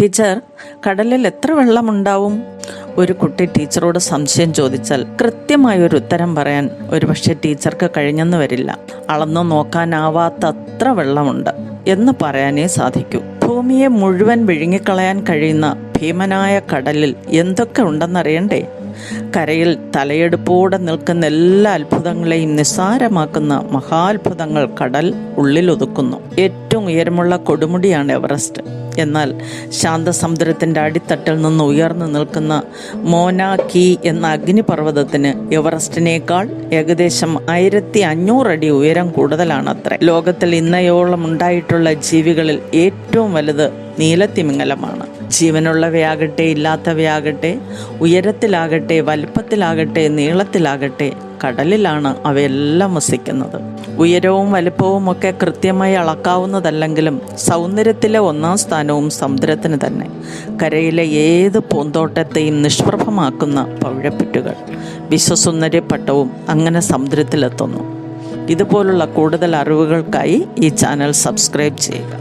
Teacher, കടലിൽ എത്ര വെള്ളമുണ്ടാവും? ഒരു കുട്ടി ടീച്ചറോട് സംശയം ചോദിച്ചാൽ കൃത്യമായൊരു ഉത്തരം പറയാൻ ഒരുപക്ഷെ ടീച്ചർക്ക് കഴിഞ്ഞെന്ന് വരില്ല. അളന്നു നോക്കാനാവാത്തത്ര വെള്ളമുണ്ട് എന്ന് പറയാനേ സാധിക്കൂ. ഭൂമിയെ മുഴുവൻ വിഴുങ്ങിക്കളയാൻ കഴിയുന്ന ഭീമനായ കടലിൽ എന്തൊക്കെ ഉണ്ടെന്നറിയണ്ടേ? കരയിൽ തലയെടുപ്പോടെ നിൽക്കുന്ന എല്ലാ അത്ഭുതങ്ങളെയും നിസ്സാരമാക്കുന്ന മഹാത്ഭുതങ്ങൾ കടൽ ഉള്ളിലൊതുക്കുന്നു. ഏറ്റവും ഉയരമുള്ള കൊടുമുടിയാണ് എവറസ്റ്റ്. എന്നാൽ ശാന്തസമുദ്രത്തിൻ്റെ അടിത്തട്ടിൽ നിന്ന് ഉയർന്നു നിൽക്കുന്ന മോന കീ എന്ന അഗ്നിപർവ്വതത്തിന് എവറസ്റ്റിനേക്കാൾ ഏകദേശം 1500 അടി ഉയരം കൂടുതലാണത്രേ. ലോകത്തിൽ ഇന്നയോളം ഉണ്ടായിട്ടുള്ള ജീവികളിൽ ഏറ്റവും വലുത് നീലത്തിമിംഗലമാണ്. ജീവനുള്ളവയാകട്ടെ ഇല്ലാത്തവയാകട്ടെ, ഉയരത്തിലാകട്ടെ വലുപ്പത്തിലാകട്ടെ നീളത്തിലാകട്ടെ, കടലിലാണ് അവയെല്ലാം വസിക്കുന്നത്. ഉയരവും വലുപ്പവും ഒക്കെ കൃത്യമായി അളക്കാവുന്നതല്ലെങ്കിലും സൗന്ദര്യത്തിലെ 1ാം സ്ഥാനവും സമുദ്രത്തിന് തന്നെ. കരയിലെ ഏത് പൂന്തോട്ടത്തെയും നിഷ്പ്രഭമാക്കുന്ന പവിഴപ്പുറ്റുകൾ, വിശ്വസുന്ദരപ്പട്ടവും അങ്ങനെ സമുദ്രത്തിലെത്തുന്നു. ഇതുപോലുള്ള കൂടുതൽ അറിവുകൾക്കായി ഈ ചാനൽ സബ്സ്ക്രൈബ് ചെയ്യുക.